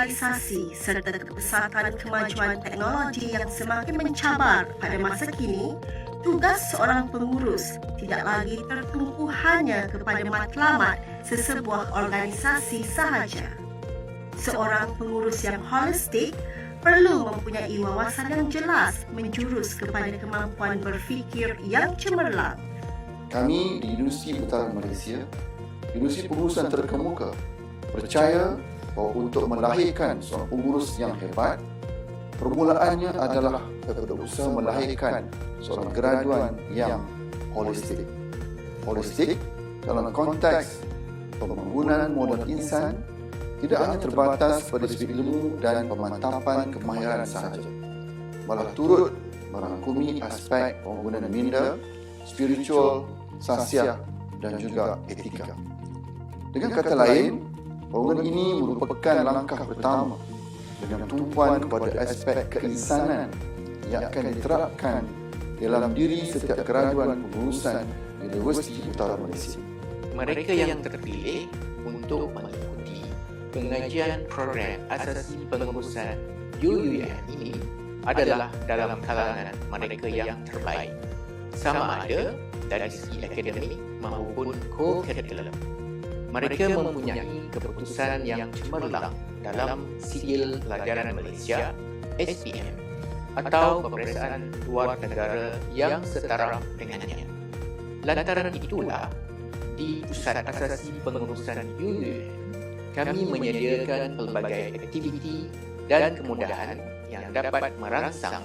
globalisasi serta kepesatan kemajuan teknologi yang semakin mencabar pada masa kini, tugas seorang pengurus tidak lagi tertumpu hanya kepada matlamat sesebuah organisasi sahaja. Seorang pengurus yang holistik perlu mempunyai wawasan yang jelas menjurus kepada kemampuan berfikir yang cemerlang. Kami di Universiti Utara Malaysia, Universiti Pengurusan Terkemuka, percaya bahawa untuk melahirkan seorang pengurus yang hebat, permulaannya adalah berusaha melahirkan seorang graduan yang holistik. Holistik dalam konteks pembangunan modal insan tidak hanya terbatas pada segi ilmu dan pemantapan kemahiran sahaja, malah turut merangkumi aspek pembangunan minda, spiritual, sasial dan juga etika. Dengan kata lain, pembangunan ini merupakan langkah pertama dengan tumpuan kepada aspek keinsanan yang akan diterapkan dalam diri setiap graduan pengurusan Universiti Utara Malaysia. Mereka yang terpilih untuk mengikuti pengajian program asasi pengurusan UUM ini adalah dalam kalangan mereka yang terbaik, sama ada dari segi akademik maupun co-curriculum. Mereka mempunyai keputusan yang cemerlang dalam Sijil Pelajaran Malaysia SPM atau peperiksaan luar negara yang setara dengannya. Lantaran itulah, di Pusat Asasi Pengurusan UUM, kami menyediakan pelbagai aktiviti dan kemudahan yang dapat merangsang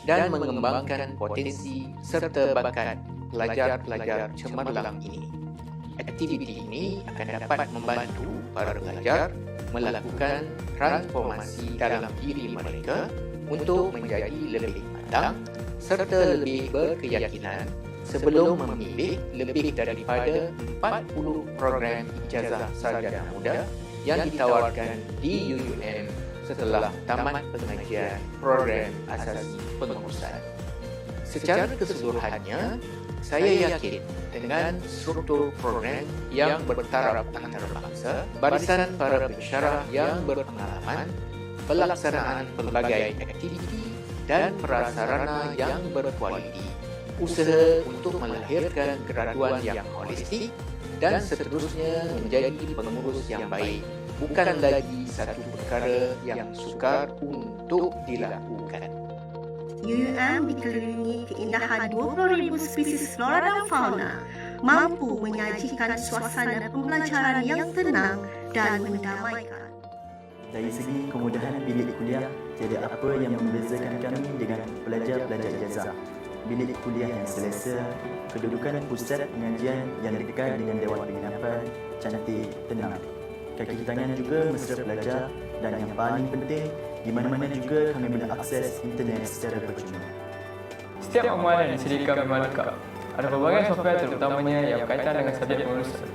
dan mengembangkan potensi serta bakat pelajar-pelajar cemerlang ini. Aktiviti ini akan dapat membantu para pelajar melakukan transformasi dalam diri mereka untuk menjadi lebih matang serta lebih berkeyakinan sebelum memilih lebih daripada 40 program ijazah sarjana muda yang ditawarkan di UUM setelah tamat pengajian program asasi pengurusan. Secara keseluruhannya, saya yakin dengan struktur program yang bertaraf antarabangsa, barisan para pensyarah yang berpengalaman, pelaksanaan pelbagai aktiviti dan prasarana yang berkualiti, usaha untuk melahirkan graduan yang holistik dan seterusnya menjadi pengurus yang baik bukan lagi satu perkara yang sukar untuk dilakukan. UUM dikelilingi keindahan 20,000 spesies flora dan fauna, mampu menyajikan suasana pembelajaran yang tenang dan mendamaikan. Dari segi kemudahan bilik kuliah, tiada apa yang membezakan kami dengan pelajar-pelajar ijazah. Bilik kuliah yang selesa, kedudukan pusat pengajian yang dekat dengan Dewan Penginapan, cantik, tenang. Kaki tangan juga mesra pelajar dan yang paling penting, di mana-mana juga kami boleh akses internet secara percuma. Setiap amalan disediakan memang lengkap. Ada pelbagai software terutamanya yang berkaitan dengan subjek pengurusan.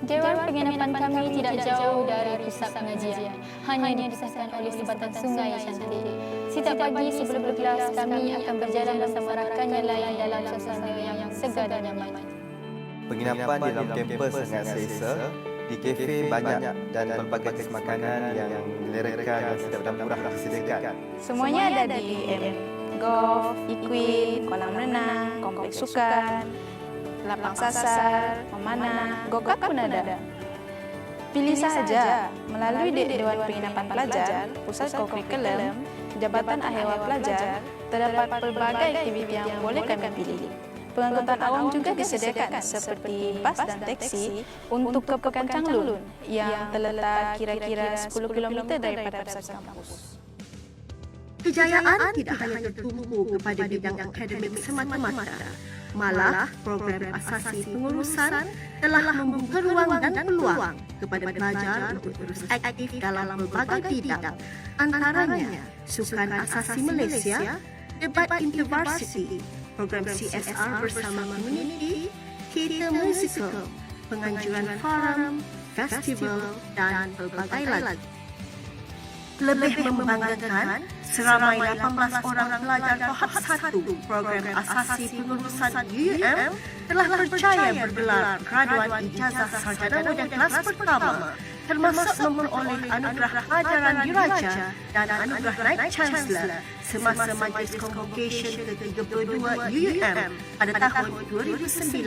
Dewan penginapan kami tidak jauh dari pusat pengajian, hanya dipisahkan oleh sebatan sungai yang cantik. Setiap pagi sebelum berkelas, kami akan berjalan bersama rakan yang lain dalam suasana yang segar dan nyaman. Penginapan di dalam kampus sangat selesa. Di kafe banyak dan pelbagai jenis makanan yang dilerengkan dan sedap dan murah disediakan. Semuanya ada di UUM. Golf, equine, kolam renang, kompleks sukan, lapang sasar, memanah, go-kart pun ada. Pilih sahaja melalui Dewan Penginapan Pelajar, Pusat Kurikulum, Jabatan Ahewal Pelajar, terdapat pelbagai aktiviti yang boleh kami pilih. Pengangkutan awam juga disediakan seperti bas dan teksi untuk ke Pekan Changlun yang terletak kira-kira 10 km daripada pusat kampus. Kejayaan tidak hanya tertumpu kepada bidang akademik semata-mata, malah program asasi pengurusan telah membuka ruang dan peluang kepada pelajar untuk terus aktif dalam berbagai bidang, antaranya Sukan Asasi Malaysia, debat intervarsity, program CSR bersama komuniti, teater musikal, penganjuran forum, festival dan pelbagai lagi. Lebih membanggakan, seramai 18 orang pelajar tahap 1 program asasi pengurusan UUM telah percaya bergelar graduan ijazah sarjana muda kelas pertama termasuk memperoleh anugerah pelajaran diraja dan anugerah Knight Chancellor semasa Majlis Convocation ke-32 UUM pada tahun 2019.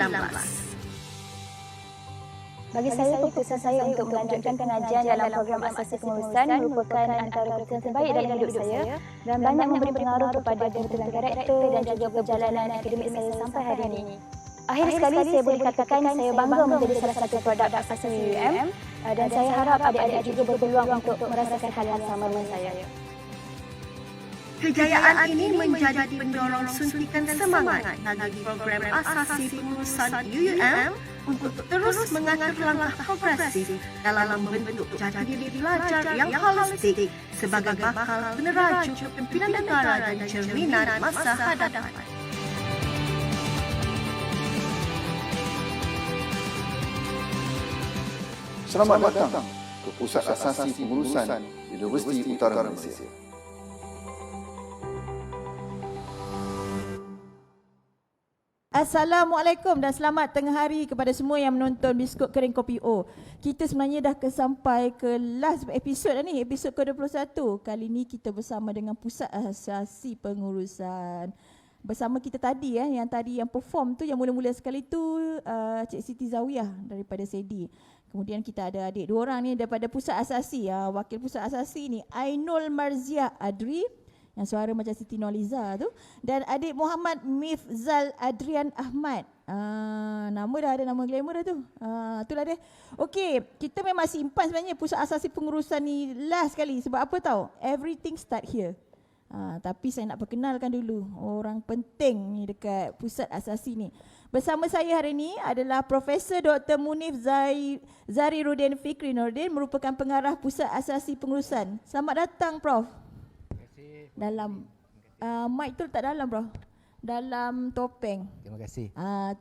Bagi saya, keputusan saya untuk melanjutkan pengajian dalam program asasi pengurusan merupakan antara keputusan terbaik dalam hidup saya dan banyak memberi pengaruh kepada pembentukan karakter dan juga perjalanan akademik saya sampai hari ini. Akhir sekali, saya boleh katakan saya bangga menjadi salah satu produk asasi UUM dan saya harap adik-adik juga berpeluang untuk merasakan hal yang sama dengan saya. Kejayaan ini menjadi pendorong suntikan semangat bagi program asasi pengurusan UUM untuk terus mengatur langkah progresif dalam membentuk jati diri pelajar yang holistik sebagai bakal peneraju kepimpinan negara dan cerminan masa hadapan. Selamat datang ke Pusat Asasi Pengurusan Universiti Utara Malaysia. Assalamualaikum dan selamat tengah hari kepada semua yang menonton Biskut Kering Kopi O. Kita sebenarnya dah sampai ke last episod dah ni, episod ke-21. Kali ni kita bersama dengan Pusat Asasi Pengurusan. Bersama kita tadi yang perform tu, yang mula-mula sekali tu Cik Siti Zawiyah daripada SEDI. Kemudian kita ada adik dua orang ni daripada Pusat Asasi. Wakil Pusat Asasi ni Ainul Marziah Adri, yang suara macam Siti Nurhaliza tu, dan adik Muhammad Mifzal Adrian Ahmad. Nama dah ada, nama glamour dah tu. Itulah dia. Okey, kita memang simpan sebenarnya Pusat Asasi Pengurusan ni last sekali. Sebab apa tahu? Everything start here. Tapi saya nak perkenalkan dulu orang penting ni dekat Pusat Asasi ni. Bersama saya hari ini adalah Profesor Dr. Munif Zariruddin Fikri Nordin, merupakan pengarah Pusat Asasi Pengurusan. Selamat datang, Prof. Dalam mic tu tak dalam, bro. Dalam topeng. Terima kasih.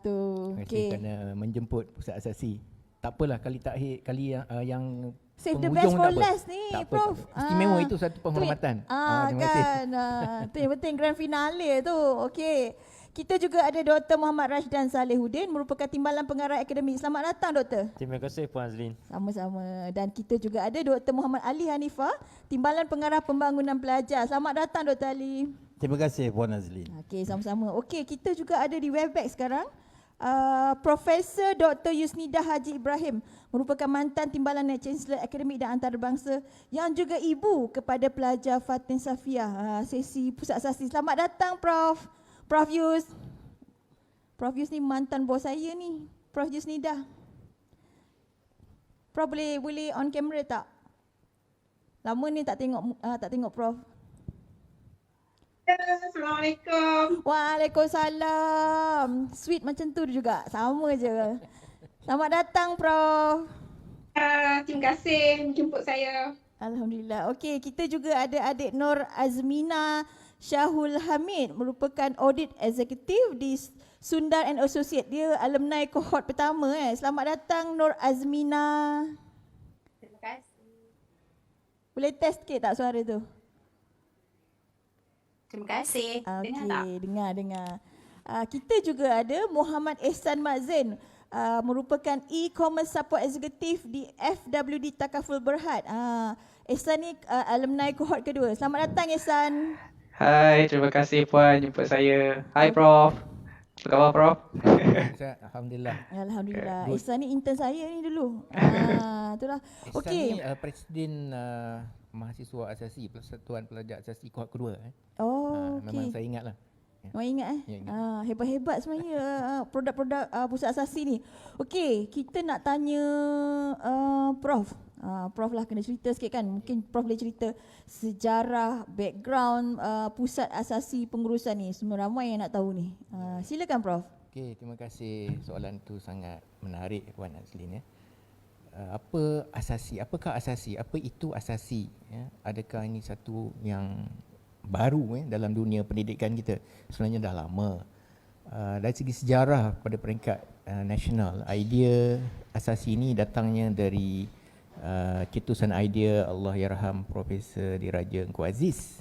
Tu. Terima kasih kerana menjemput Pusat Asasi. Tak apalah kali yang save the best for last ni, tak Prof. Istimewa itu satu penghormatan. Terima kasih. Tu yang penting grand finale tu. Okey. Kita juga ada Dr. Muhammad Rashdan Salihuddin, merupakan Timbalan Pengarah Akademik. Selamat datang, Doktor. Terima kasih, Puan Azlin. Sama-sama. Dan kita juga ada Dr. Muhammad Ali Hanifah, Timbalan Pengarah Pembangunan Pelajar. Selamat datang, Dr. Ali. Terima kasih, Puan Azlin. Okey, sama-sama. Okey, kita juga ada di Webex sekarang Profesor Dr. Yusnidah Haji Ibrahim, merupakan mantan Timbalan Chancellor Akademik dan Antarabangsa, yang juga ibu kepada pelajar Fatin Safiah, sesi Pusat Asasi. Selamat datang, Prof. Prof Yus. Prof Yus ni mantan bos saya ni, Prof Yusnidah. Prof boleh on camera tak? Lama ni tak tengok Prof. Assalamualaikum. Waalaikumsalam. Sweet macam tu juga, sama je. Selamat datang, Prof. Terima kasih menjemput saya. Alhamdulillah. Okey, kita juga ada adik Nur Azmina Syahul Hamid, merupakan Audit Eksekutif di Sundar and Associate. Dia alumni kohort pertama. Selamat datang, Nur Azmina. Terima kasih. Boleh test sikit tak suara tu? Terima kasih. Okey, Dengar tak? dengar. Kita juga ada Muhammad Ehsan Mazin, merupakan E-Commerce Support Executive di FWD Takaful Berhad. Ehsan ni alumni kohort kedua. Selamat datang, Ehsan. Hai, terima kasih Puan jemput saya. Hai Prof. Apa khabar Prof? Alhamdulillah. Alhamdulillah. Ehsan ni intern saya ni dulu. Itulah. Okey. Ehsan ni Presiden Mahasiswa Asasi, Persatuan Pelajar Asasi kohort kedua. Okey. Memang saya ingatlah. Memang ingat hebat-hebat sebenarnya produk-produk Pusat Asasi ni. Okey, kita nak tanya Prof. Prof lah kena cerita sikit kan. Mungkin Prof boleh cerita sejarah, background Pusat Asasi Pengurusan ni. Semua ramai yang nak tahu ni. Silakan Prof. Okey, terima kasih. Soalan tu sangat menarik, Puan Azlin. Apa asasi? Apakah asasi? Apa itu asasi? Adakah ini satu yang baru dalam dunia pendidikan kita? Sebenarnya dah lama. Dari segi sejarah pada peringkat nasional, idea asasi ini datangnya dari cetusan idea Allahyarham Profesor Diraja Engku Aziz.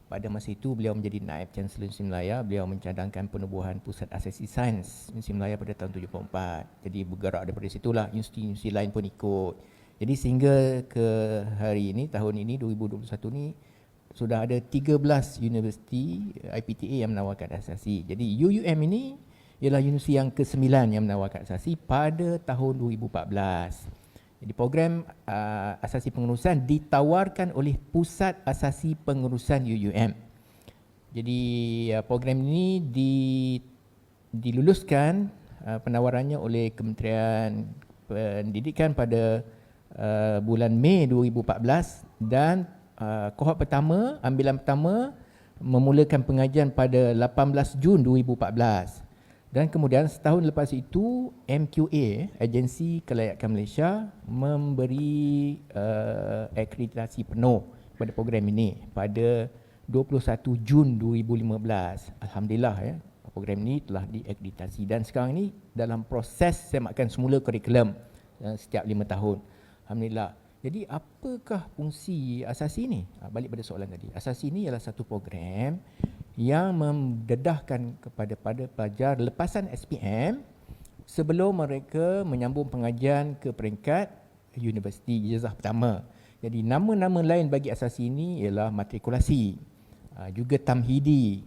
Pada masa itu beliau menjadi Naib Chancellor Universiti Melaya. Beliau mencadangkan penubuhan Pusat Asasi Sains Universiti Melaya pada tahun 74. Jadi bergerak daripada situlah, universiti-universiti lain pun ikut. Jadi sehingga ke hari ini, tahun ini 2021 ni sudah ada 13 universiti IPTA yang menawarkan asasi. Jadi UUM ini ialah universiti yang ke-9 yang menawarkan asasi pada tahun 2014. Jadi program asasi pengurusan ditawarkan oleh Pusat Asasi Pengurusan UUM. Jadi program ini diluluskan penawarannya oleh Kementerian Pendidikan pada bulan Mei 2014 dan kohort pertama, ambilan pertama memulakan pengajian pada 18 Jun 2014. Dan kemudian setahun lepas itu MQA, Agensi Kelayakan Malaysia, memberi akreditasi penuh kepada program ini pada 21 Jun 2015. Alhamdulillah ya, program ini telah diakreditasi dan sekarang ini dalam proses semakan semula kurikulum setiap 5 tahun. Alhamdulillah. Jadi apakah fungsi asasi ini? Balik pada soalan tadi. Asasi ini ialah satu program yang mendedahkan kepada pelajar lepasan SPM sebelum mereka menyambung pengajian ke peringkat universiti ijazah pertama. Jadi nama-nama lain bagi asasi ini ialah matrikulasi, juga tamhidi,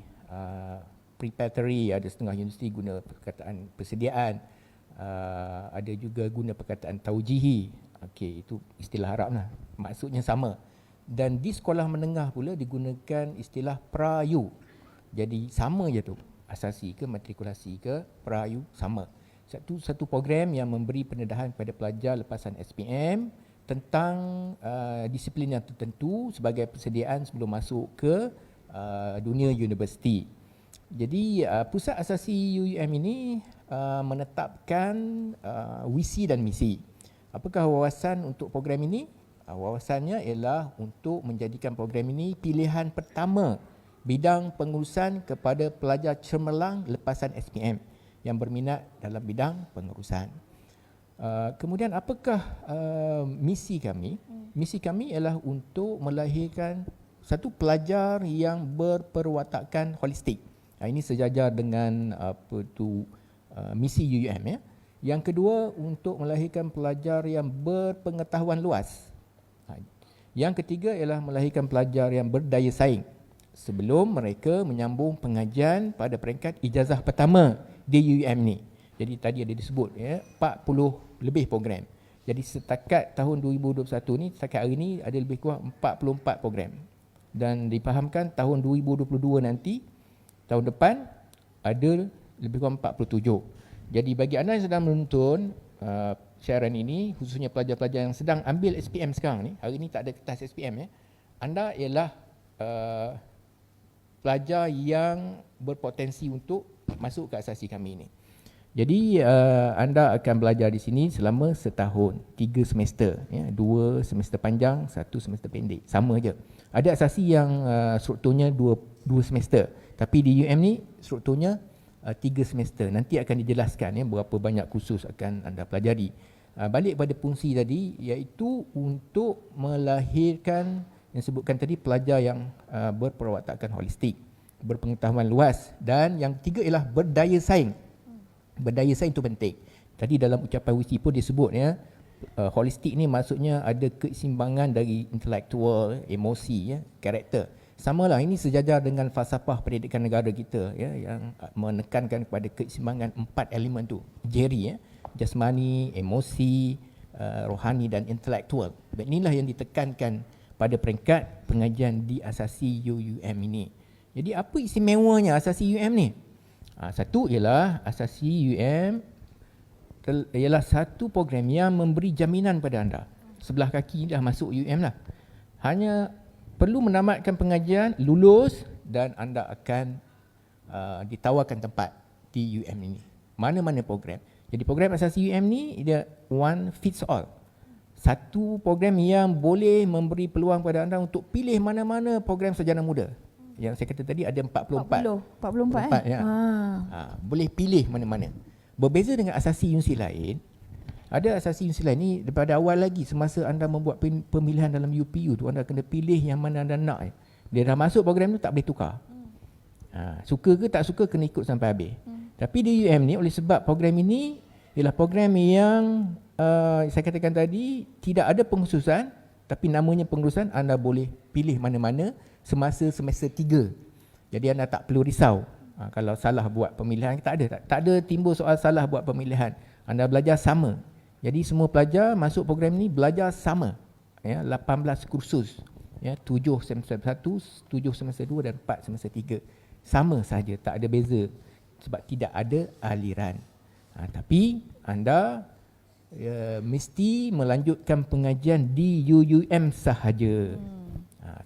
preparatory, ada setengah universiti guna perkataan persediaan, ada juga guna perkataan taujihi. Okey, itu istilah Arab lah. Maksudnya sama. Dan di sekolah menengah pula digunakan istilah prayu. Jadi sama je tu. Asasi ke matrikulasi ke prayu sama. Satu program yang memberi pendedahan kepada pelajar lepasan SPM tentang disiplin yang tertentu sebagai persediaan sebelum masuk ke dunia universiti. Jadi Pusat Asasi UUM ini menetapkan visi dan misi. Apakah wawasan untuk program ini? Wawasannya ialah untuk menjadikan program ini pilihan pertama bidang pengurusan kepada pelajar cemerlang lepasan SPM yang berminat dalam bidang pengurusan. Kemudian apakah misi kami? Misi kami ialah untuk melahirkan satu pelajar yang berperwatakan holistik. Ini sejajar dengan misi UUM ya. Yang kedua, untuk melahirkan pelajar yang berpengetahuan luas. Yang ketiga ialah melahirkan pelajar yang berdaya saing sebelum mereka menyambung pengajian pada peringkat ijazah pertama di UUM ni. Jadi tadi ada disebut ya, 40 lebih program. Jadi setakat tahun 2021 ni, setakat hari ni ada lebih kurang 44 program. Dan difahamkan tahun 2022 nanti, tahun depan ada lebih kurang 47. Jadi bagi anda yang sedang menonton siaran ini, khususnya pelajar-pelajar yang sedang ambil SPM sekarang ni, hari ini tak ada kertas SPM ya, anda ialah pelajar yang berpotensi untuk masuk ke asasi kami ini. Jadi anda akan belajar di sini selama setahun, 3 semester ya, 2 semester panjang, 1 semester pendek, sama je. Ada asasi yang strukturnya 2 semester, tapi di UM ni strukturnya 3 semester. Nanti akan dijelaskan ya berapa banyak kursus akan anda pelajari. Balik pada fungsi tadi, iaitu untuk melahirkan yang sebutkan tadi pelajar yang berperwatakan holistik, berpengetahuan luas, dan yang ketiga ialah berdaya saing. Berdaya saing itu penting. Tadi dalam ucapan visi pun disebut ya, holistik ni maksudnya ada keseimbangan dari intelektual, emosi ya, karakter. Samalah, ini sejajar dengan falsafah pendidikan negara kita ya, yang menekankan kepada keseimbangan 4 elemen tu. Jerry ya, jasmani, emosi, rohani dan intelektual. Dan inilah yang ditekankan pada peringkat pengajian di asasi UUM ini. Jadi apa istimewanya asasi UUM ni? Satu ialah asasi UUM ialah satu program yang memberi jaminan pada anda. Sebelah kaki dah masuk UUM lah. Hanya perlu menamatkan pengajian, lulus dan anda akan ditawarkan tempat di UM ini. Mana-mana program. Jadi program asasi UM ni dia one fits all. Satu program yang boleh memberi peluang pada anda untuk pilih mana-mana program sarjana muda. Yang saya kata tadi ada 44 ya. Boleh pilih mana-mana. Berbeza dengan asasi universiti lain, ada asasi universiti lain ni daripada awal lagi, semasa anda membuat pemilihan dalam UPU tu, anda kena pilih yang mana anda nak. Dia dah masuk program tu tak boleh tukar. Suka ke tak suka kena ikut sampai habis. Tapi di UM ni, oleh sebab program ini ialah program yang saya katakan tadi, tidak ada pengkhususan, tapi namanya pengkhususan, anda boleh pilih mana-mana semasa semester 3. Jadi anda tak perlu risau kalau salah buat pemilihan. Tak ada timbul soal salah buat pemilihan. Anda belajar sama. Jadi semua pelajar masuk program ni belajar sama. Ya, 18 kursus. Ya, 7 semester 1, 7 semester 2 dan 4 semester 3. Sama saja, tak ada beza. Sebab tidak ada aliran. Tapi anda mesti melanjutkan pengajian di UUM sahaja.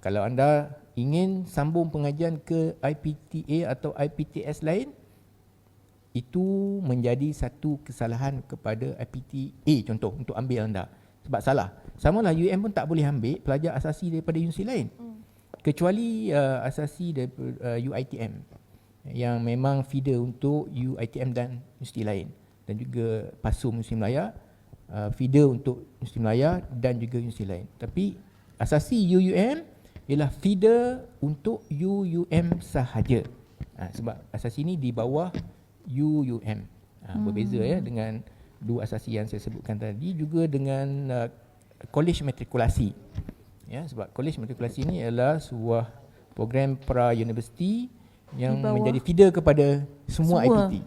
Kalau anda ingin sambung pengajian ke IPTA atau IPTS lain, itu menjadi satu kesalahan kepada IPTA contoh untuk ambil anda. Sebab salah. Samalah UUM pun tak boleh ambil pelajar asasi daripada universiti lain. Kecuali asasi daripada UITM yang memang feeder untuk UITM dan universiti lain. Dan juga PASUM Universiti Melaya, feeder untuk Universiti Melaya dan juga universiti lain. Tapi asasi UUM ialah feeder untuk UUM sahaja. Sebab asasi ini di bawah UUM. Berbeza ya dengan dua asasi yang saya sebutkan tadi, juga dengan College Matrikulasi. Ya, sebab College Matrikulasi ini adalah sebuah program pra-universiti yang menjadi feeder kepada semua IPT.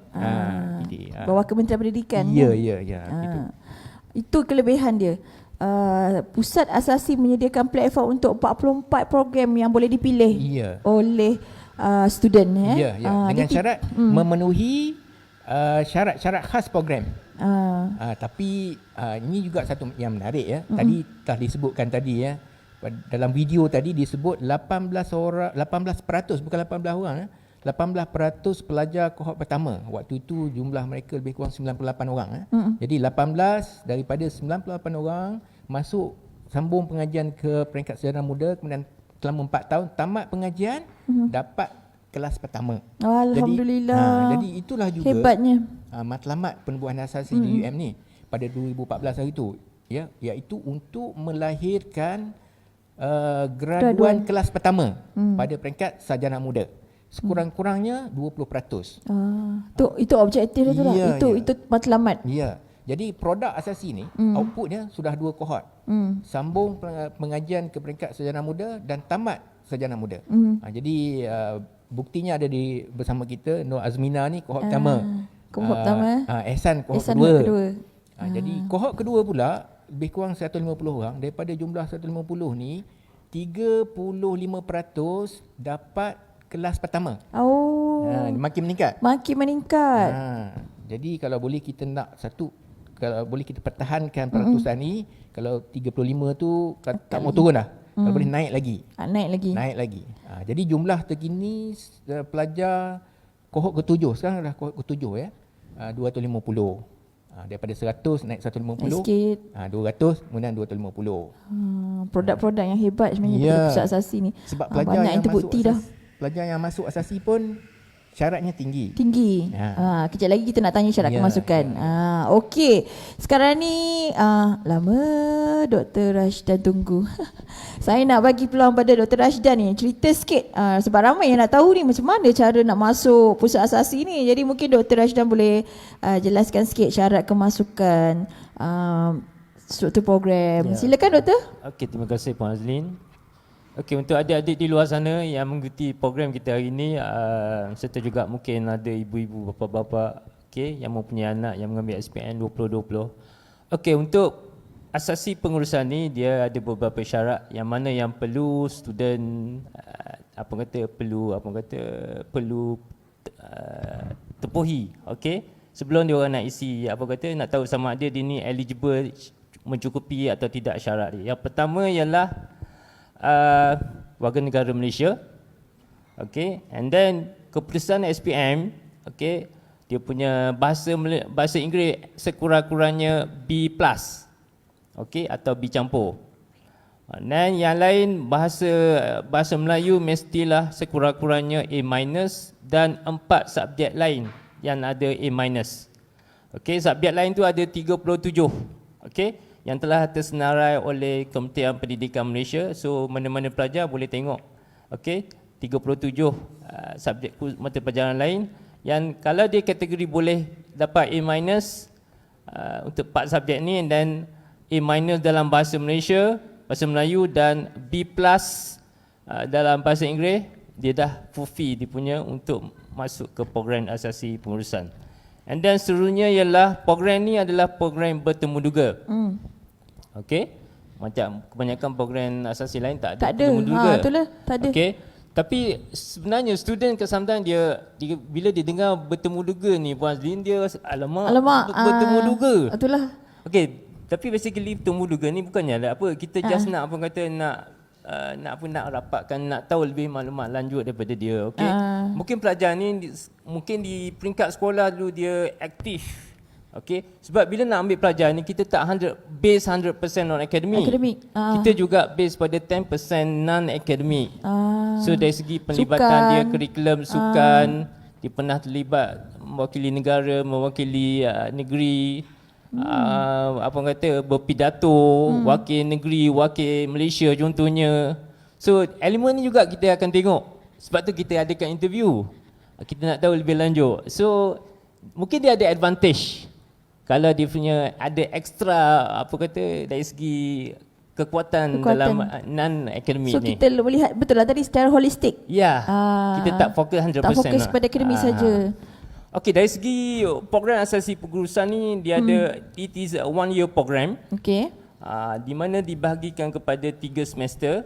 Bawah Kementerian Pendidikan. Ya. Itu kelebihan dia. Pusat Asasi menyediakan platform untuk 44 program yang boleh dipilih oleh student. Dengan syarat memenuhi syarat-syarat khas program. Tapi ini juga satu yang menarik ya. Tadi telah disebutkan tadi ya. Dalam video tadi disebut 18%, bukan 18 orang, 18% pelajar kohort pertama. Waktu itu jumlah mereka lebih kurang 98 orang. Jadi 18 daripada 98 orang masuk sambung pengajian ke peringkat sarjana muda, kemudian selama 4 tahun tamat pengajian dapat kelas pertama. Alhamdulillah. Jadi itulah juga hebatnya matlamat penubuhan asasi di UM ni pada 2014 hari itu, ya, iaitu untuk melahirkan graduan kelas pertama pada peringkat sarjana muda. Sekurang-kurangnya 20%. Itu objektif itu lah. Itu matlamat. Ya. Jadi produk asasi ni outputnya sudah 2 kohort. Sambung pengajian ke peringkat sarjana muda dan tamat sarjana muda. Jadi buktinya ada bersama kita Nur Azmina ni kohort pertama. Kohort pertama. Ehsan kohort kedua. Jadi kohort kedua pula lebih kurang 150 orang. Daripada jumlah 150 ni 35% dapat kelas pertama. Makin meningkat. Jadi kalau boleh kita kalau boleh kita pertahankan peratusan ni, kalau 35 tu tak mau turun dah. Kalau boleh naik lagi. Jadi jumlah terkini pelajar kohort ke-7 sekarang dah kohort ke-7 ya. 250. Daripada 100 naik 150, 200, kemudian 250. Produk-produk yang hebat sebenarnya daripada pusat asasi ni. Sebab pelajar yang terbukti pelajar yang masuk asasi pun syaratnya tinggi. Kejap lagi kita nak tanya syarat kemasukan. Okey. Sekarang ni lama Dr. Rashdan tunggu. Saya nak bagi peluang pada Dr. Rashdan ni cerita sikit, sebab ramai yang nak tahu ni macam mana cara nak masuk pusat asasi ni. Jadi mungkin Dr. Rashdan boleh jelaskan sikit syarat kemasukan, struktur program. Silakan Doktor. Okey, terima kasih Puan Azlin. Okey, untuk adik-adik di luar sana yang mengikuti program kita hari ini, serta juga mungkin ada ibu-ibu, bapa-bapa yang mempunyai anak yang mengambil SPM 2020. Okey, untuk asasi pengurusan ni dia ada beberapa syarat yang mana yang perlu student perlu tepuhi. Okey, sebelum dia orang nak isi nak tahu sama ada dia ni eligible, mencukupi atau tidak syarat dia. Yang pertama ialah warga negara Malaysia. Okay, and then keputusan SPM, okay, dia punya bahasa Inggeris sekurang-kurangnya B+, okay, atau B campur. Dan yang lain bahasa Melayu mestilah sekurang-kurangnya A- dan 4 subjek lain yang ada A-. Okay, subjek lain tu ada 37. Okay, yang telah tersenarai oleh Kementerian Pendidikan Malaysia. So mana-mana pelajar boleh tengok. Okey, 37 subjek mata pelajaran lain yang kalau dia kategori boleh dapat A-, untuk 4 subjek ni, dan A- dalam bahasa Malaysia, bahasa Melayu, dan B+ dalam bahasa Inggeris. Dia dah fulfill dia punya untuk masuk ke program asasi pengurusan. And then seterusnya ialah program ni adalah program bertemu duga. Okey. Macam kebanyakan program asasi lain tak ada bertemu duga. Itulah, tak ada. Okey. Tapi sebenarnya student ke sometimes dia bila dia dengar bertemu duga ni Puan Azlin, dia alamak bertemu duga. Itulah. Okey, tapi basically bertemu duga ni bukannya lah apa, kita just nak apa kata nak rapatkan, nak tahu lebih maklumat lanjut daripada dia. Okey. Mungkin pelajar ni mungkin di peringkat sekolah dulu dia aktif. Okey, sebab bila nak ambil pelajar ni kita tak 100% on academic. Kita juga base pada 10% non academic. So dari segi penlibatan dia kurikulum sukan, dia pernah terlibat mewakili negara, mewakili negeri, apa kata berpidato, wakil negeri, wakil Malaysia contohnya. So elemen ni juga kita akan tengok. Sebab tu kita adakan interview. Kita nak tahu lebih lanjut. So mungkin dia ada advantage kalau dia punya ada extra apa kata dari segi kekuatan dalam non akademik ni. So kita melihat betul lah tadi secara holistik. Ya. Kita tak fokus 100%. Tak fokus pada akademik saja. Okey, dari segi program asasi pengurusan ni dia ada, it is a 1 year program. Okey. Di mana dibahagikan kepada 3 semester.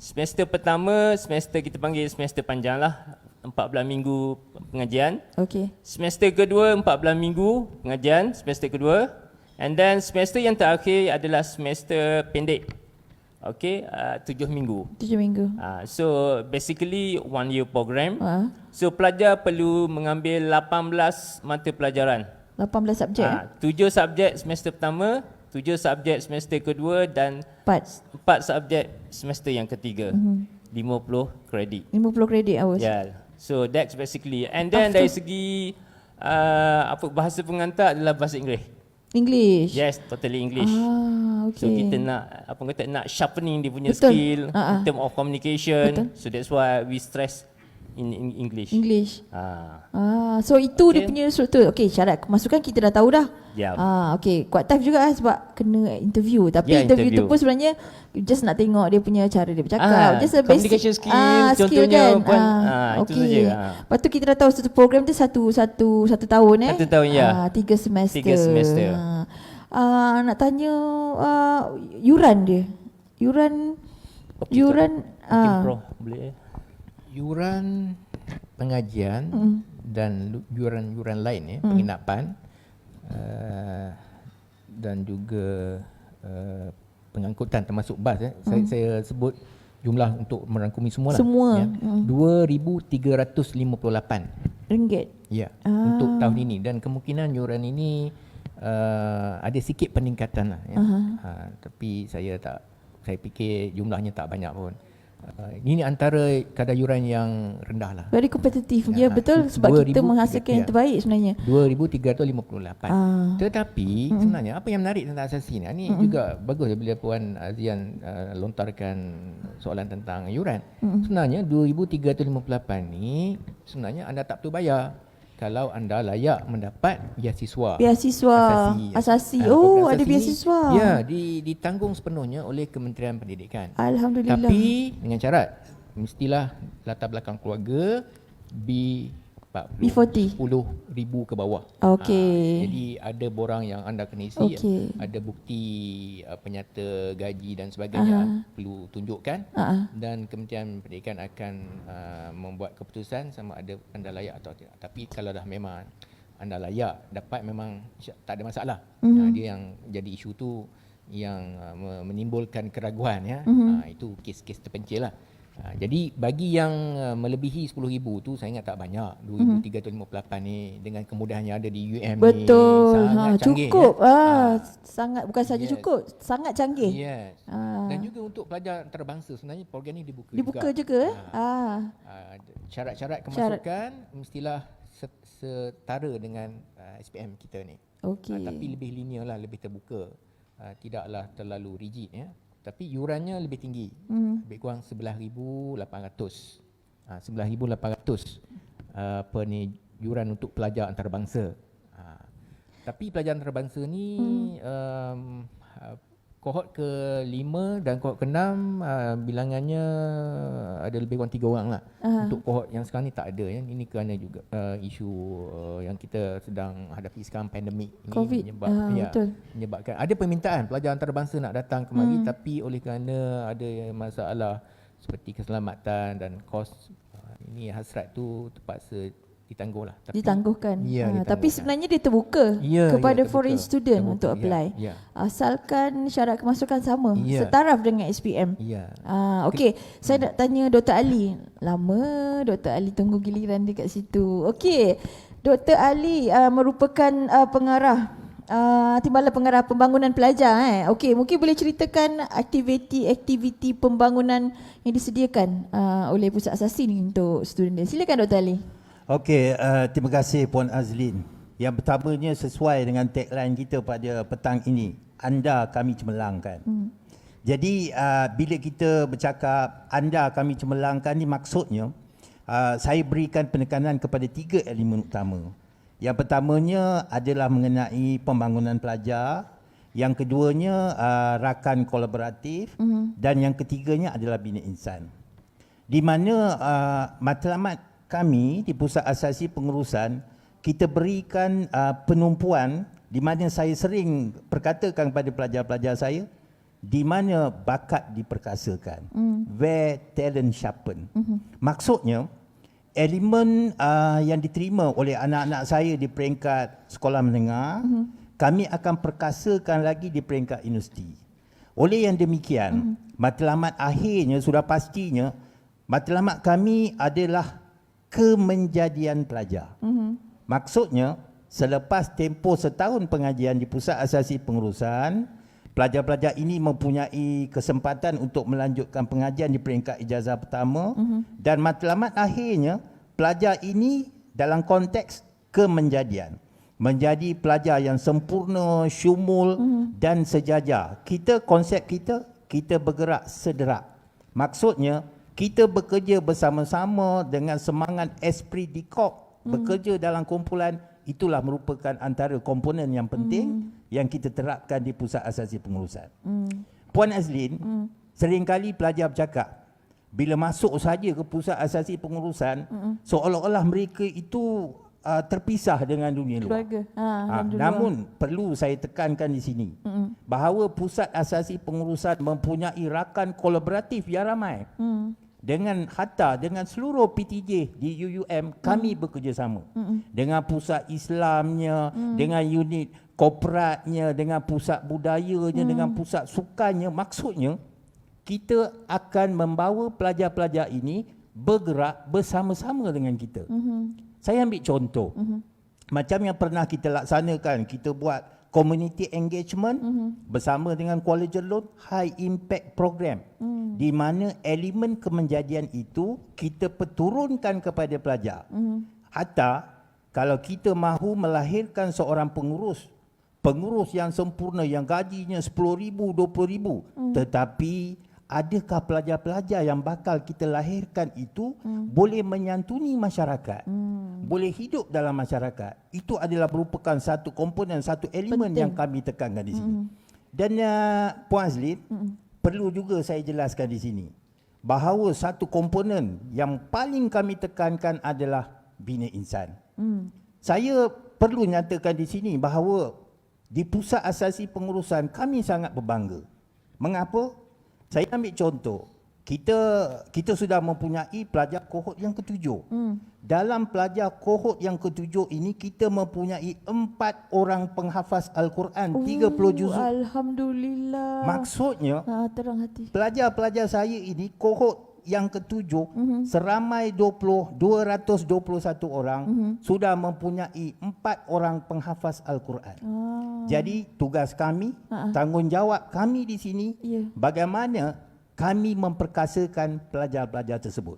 Semester pertama, semester kita panggil semester panjang lah, 14 minggu pengajian. Okey. Semester kedua 14 minggu pengajian, semester kedua. And then semester yang terakhir adalah semester pendek. Okey, 7 minggu. 7 minggu. So basically 1 year program. So pelajar perlu mengambil 18 mata pelajaran. 18 subjek. 7 subjek semester pertama, 7 subjek semester kedua, dan 4 subjek semester yang ketiga. 50 kredit. 50 kredit hours. Yeah. So that's basically. And then dari segi apa bahasa pengantar adalah bahasa Inggeris. English. Yes, totally English. Okay. So kita nak apa kata nak sharpening dia punya skill in term of communication. So that's why we stress in English. So itu dia punya struktur. Okey, syarat kemasukan kita dah tahu dah. Okey, kuat type juga sebab kena interview. Tapi interview tu pun sebenarnya just nak tengok dia punya cara dia bercakap. Just a basic communication skill contohnya kan? Itu saja. Lepas tu kita dah tahu satu program tu satu tahun 1 tahun ya. 3 semester. 3 semester. Nak tanya yuran dia. Yuran Prof boleh. Yuran pengajian dan yuran-yuran lain penginapan dan juga pengangkutan termasuk bas saya sebut jumlah untuk merangkumi semua lah. Semua. 2,358 ringgit. Ya, untuk tahun ini, dan kemungkinan yuran ini ada sikit peningkatan lah ya. Tapi saya fikir jumlahnya tak banyak pun. Ini antara kadar yuran yang rendah lah. Very kompetitif. Ya, betul, sebab kita menghasilkan yang terbaik sebenarnya. 2,358. Tetapi sebenarnya apa yang menarik tentang asasi ni, ini juga bagus bila Puan Azian lontarkan soalan tentang yuran. Sebenarnya 2,358 ni sebenarnya anda tak perlu bayar kalau anda layak mendapat beasiswa. Asasi. Oh, ada beasiswa. Ya, ditanggung sepenuhnya oleh Kementerian Pendidikan. Alhamdulillah. Tapi dengan syarat mestilah latar belakang keluarga B40 10,000 ke bawah. Okey. Jadi ada borang yang anda kena isi, ada bukti penyata gaji dan sebagainya perlu tunjukkan, dan Kementerian Pendidikan akan membuat keputusan sama ada anda layak atau tidak. Tapi kalau dah memang anda layak dapat, memang tak ada masalah. Dia yang jadi isu tu yang menimbulkan keraguan ya. Itu kes-kes terpencil lah. Jadi bagi yang melebihi 10,000 tu saya ingat tak banyak. 2,358 ni dengan kemudahan yang ada di UM ni sangat canggih. Cukup. Sangat, bukan saja cukup, sangat canggih. Yes. Dan juga untuk pelajar antarabangsa sebenarnya program ni dibuka juga. Syarat-syarat kemasukan mestilah setara dengan SPM kita ni. Tapi lebih linear lah, lebih terbuka. Tidaklah terlalu rigid ya. Tapi yurannya lebih tinggi, lebih kurang 11,800. 11,800 per ni yuran untuk pelajar antarabangsa. Tapi pelajaran antarabangsa ni kohort ke-5 dan kohort ke-6 bilangannya ada lebih kurang 3 orang lah. Untuk kohort yang sekarang ni tak ada ya. Ini kerana juga isu yang kita sedang hadapi sekarang, pandemik ni COVID. menyebabkan ada permintaan pelajar antarabangsa nak datang kemari tapi oleh kerana ada masalah seperti keselamatan dan kos, ini hasrat tu terpaksa ditangguhlah. Ditangguhkan. Ditangguhkan. Tapi sebenarnya dia terbuka kepada foreign student untuk apply. Asalkan syarat kemasukan sama, setaraf dengan SPM. Okey, saya nak tanya Dr. Ali. Lama Dr. Ali tunggu giliran dia kat situ. Okey, Dr. Ali merupakan pengarah Timbalan Pengarah Pembangunan Pelajar. Okey, mungkin boleh ceritakan aktiviti pembangunan yang disediakan oleh Pusat Asasi ni untuk student dia. Silakan Dr. Ali. Okey, terima kasih Puan Azlin. Yang pertamanya sesuai dengan tagline kita pada petang ini, anda kami cemerlangkan. Jadi bila kita bercakap anda kami cemerlangkan ni maksudnya saya berikan penekanan kepada 3 elemen utama. Yang pertamanya adalah mengenai pembangunan pelajar, yang keduanya rakan kolaboratif dan yang ketiganya adalah bina insan. Di mana matlamat kami di Pusat Asasi Pengurusan, kita berikan penumpuan di mana saya sering perkatakan kepada pelajar-pelajar saya, di mana bakat diperkasakan, where talent sharpen. Maksudnya, elemen yang diterima oleh anak-anak saya di peringkat sekolah menengah, kami akan perkasakan lagi di peringkat universiti. Oleh yang demikian, matlamat akhirnya sudah pastinya, matlamat kami adalah kemenjadian pelajar. Maksudnya, selepas tempoh setahun pengajian di Pusat Asasi Pengurusan, pelajar-pelajar ini mempunyai kesempatan untuk melanjutkan pengajian di peringkat ijazah pertama dan matlamat akhirnya, pelajar ini dalam konteks kemenjadian. Menjadi pelajar yang sempurna, syumul dan sejajar. Konsep kita bergerak sederak. Maksudnya, kita bekerja bersama-sama dengan semangat esprit de corps, bekerja dalam kumpulan, itulah merupakan antara komponen yang penting yang kita terapkan di Pusat Asasi Pengurusan. Puan Azlin, seringkali pelajar bercakap, bila masuk saja ke Pusat Asasi Pengurusan, seolah-olah mereka itu terpisah dengan dunia luar. Namun perlu saya tekankan di sini, bahawa Pusat Asasi Pengurusan mempunyai rakan kolaboratif yang ramai. Dengan seluruh PTJ di UUM, kami bekerjasama dengan pusat Islamnya, dengan unit korporatnya, dengan pusat budayanya, dengan pusat sukannya. Maksudnya, kita akan membawa pelajar-pelajar ini bergerak bersama-sama dengan kita. Saya ambil contoh, macam yang pernah kita laksanakan, kita buat community engagement bersama dengan Kuala Jelun High Impact Program, di mana elemen kemenjadian itu kita perturunkan kepada pelajar. Hatta kalau kita mahu melahirkan seorang pengurus yang sempurna, yang gajinya 10,000, 20,000, tetapi adakah pelajar-pelajar yang bakal kita lahirkan itu boleh menyantuni masyarakat, boleh hidup dalam masyarakat? Itu adalah merupakan satu komponen, satu elemen yang kami tekankan di sini. Dan Puan Azlin, perlu juga saya jelaskan di sini bahawa satu komponen yang paling kami tekankan adalah bina insan. Saya perlu nyatakan di sini bahawa di Pusat Asasi Pengurusan kami sangat berbangga. Mengapa? Saya ambil contoh, kita sudah mempunyai pelajar kohort yang ke-7. Dalam pelajar kohort yang ke-7 ini, kita mempunyai 4 orang penghafaz Al-Quran, 30 juzuk. Alhamdulillah. Maksudnya, terang hati. Pelajar-pelajar saya ini kohort yang ke-7, seramai 221 orang sudah mempunyai 4 orang penghafaz Al-Quran. Jadi tugas kami, tanggungjawab kami di sini, bagaimana kami memperkasakan pelajar-pelajar tersebut.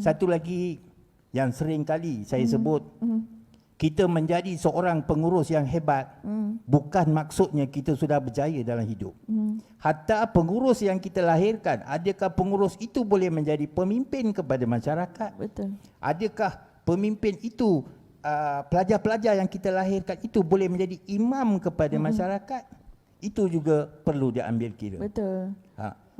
Satu lagi yang sering kali saya sebut, kita menjadi seorang pengurus yang hebat, bukan maksudnya kita sudah berjaya dalam hidup. Hatta pengurus yang kita lahirkan, adakah pengurus itu boleh menjadi pemimpin kepada masyarakat? Betul. Adakah pemimpin itu pelajar-pelajar yang kita lahirkan itu boleh menjadi imam kepada masyarakat, itu juga perlu diambil kira. Betul.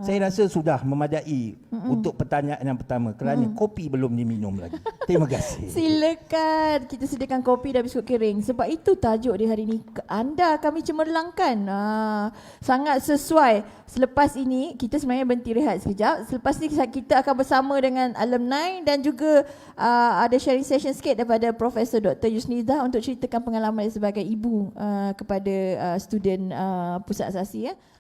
Saya rasa sudah memadai untuk pertanyaan yang pertama kerana kopi belum diminum lagi. Terima kasih. Silakan, kita sediakan kopi dan biskut kering. Sebab itu tajuk di hari ini, anda kami cemerlangkan. Sangat sesuai. Selepas ini kita sebenarnya berhenti rehat sekejap. Selepas ini kita akan bersama dengan alumni dan juga ada sharing session sikit daripada Profesor Dr. Yusnizah untuk ceritakan pengalaman sebagai ibu kepada student Pusat Asasi ya.